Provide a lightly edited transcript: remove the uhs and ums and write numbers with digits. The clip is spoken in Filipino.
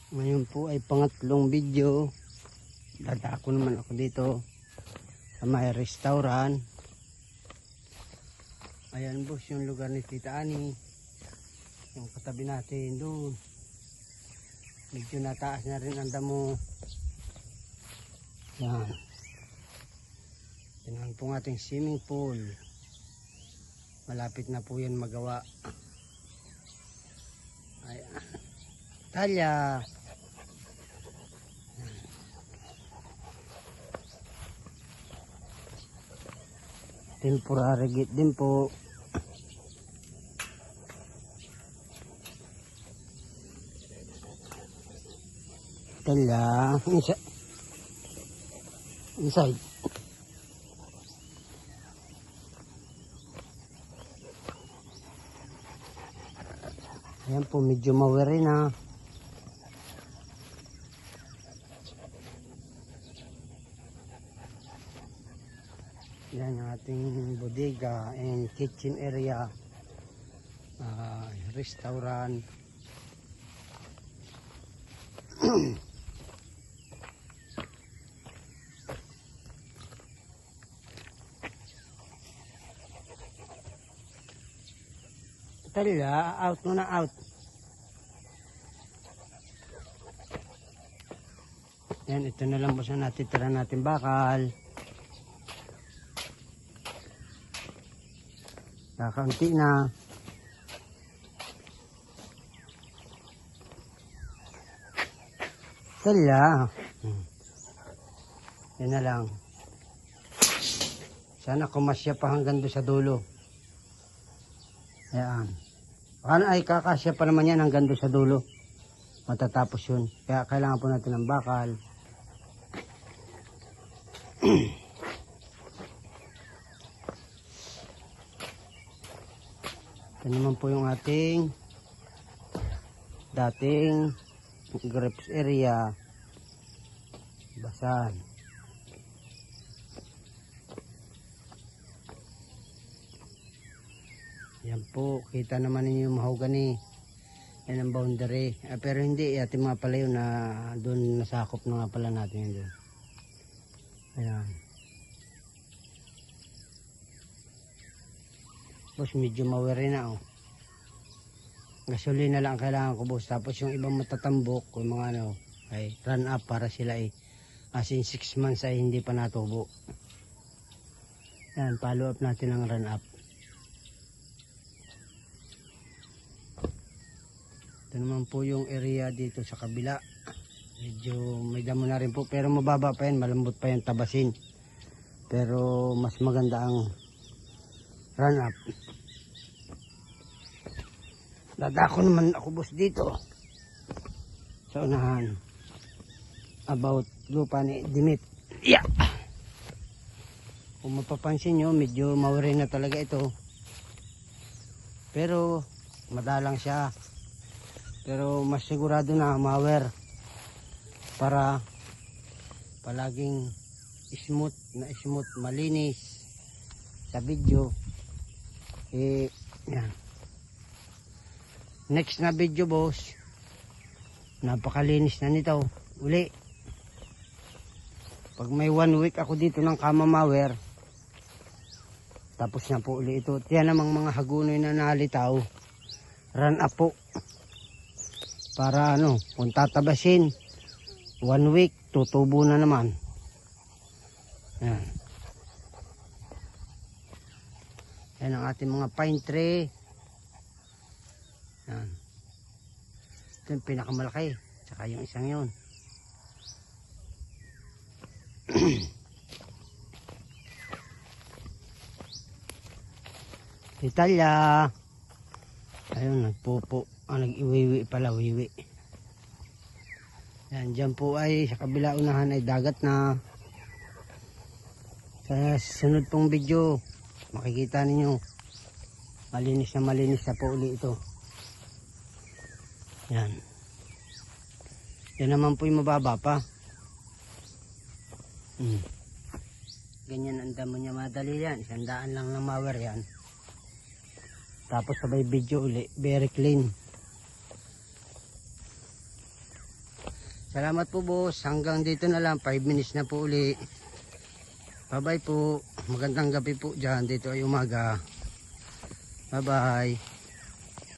Ngayon po ay pangatlong video. Dadako naman ako dito sa may restaurant. Ayan boss, yung lugar ni Tita Ani. Yung katabi natin doon. Medyo nataas na rin ang damo. Yan. Yan po ang ating swimming pool. Malapit na po yan magawa. Ayan. Talya. Temporary gate din po. Talya. Inside. Ayan po, medyo mawari na. Yan ang ating bodega and kitchen area. Restaurant. Talya, out muna, out. Yan, ito na lang po sa natitira natin bakal. Kakaunti na. Talya. Yan na lang. Sana kumasya pa hanggang doon sa dulo. Ayan. Ay kakasya pa naman yan hanggang doon sa dulo. Matatapos yun. Kaya kailangan po natin ng bakal. Ito naman po yung ating dating grapes area. Basan. Yan po, kita naman ninyo yung mahogany. Yan ang boundary. Pero hindi, ating mga pala yun na doon nasakop na nga pala natin yun doon. Ayan. Boss, medyo mawari na oh. Gasolina lang kailangan ko boss. Tapos yung ibang matatambok, yung mga ano, ay run up para sila ay as in 6 months ay hindi pa natubo. Yan, follow up natin ang run up. Ito naman po yung area dito sa kabila. Medyo may damo na rin po. Pero mababa pa yan. Malambot pa yung tabasin. Pero mas maganda ang run up. Dadako naman ako boss dito. Sa unahan. About lupa ni Dimit. Yeah! Kung mapapansin nyo, medyo mawari na talaga ito. Pero madalang siya. Pero mas sigurado na mawer para palaging smooth, malinis sa video. Yan. Next na video boss, napakalinis na nito uli. Pag may 1 week ako dito ng kama mawer, tapos na po uli ito. Yan namang mga hagunoy na nalitaw, run up po. Para ano, kung tatabasin 1 week, tutubo na naman. Yan. Yan ang ating mga pine tree. Yan. Ito yung pinakamalaki. Tsaka yung isang yun. Italya. Ayun, nagpupo. Nag-iwiwi pala, wiwi. Yan, dyan po ay sa kabila unahan ay dagat na. Sa sunod pong video, makikita ninyo malinis na po uli ito. Yan. Yan naman po yung mababa pa. Ganyan ang damo niya, madali yan. 100 lang ng mower yan. Tapos sabay video uli, very clean. Salamat po boss. Hanggang dito na lang. 5 minutes na po uli. Bye bye po. Magandang gabi po dyan. Dito ay umaga. Bye bye.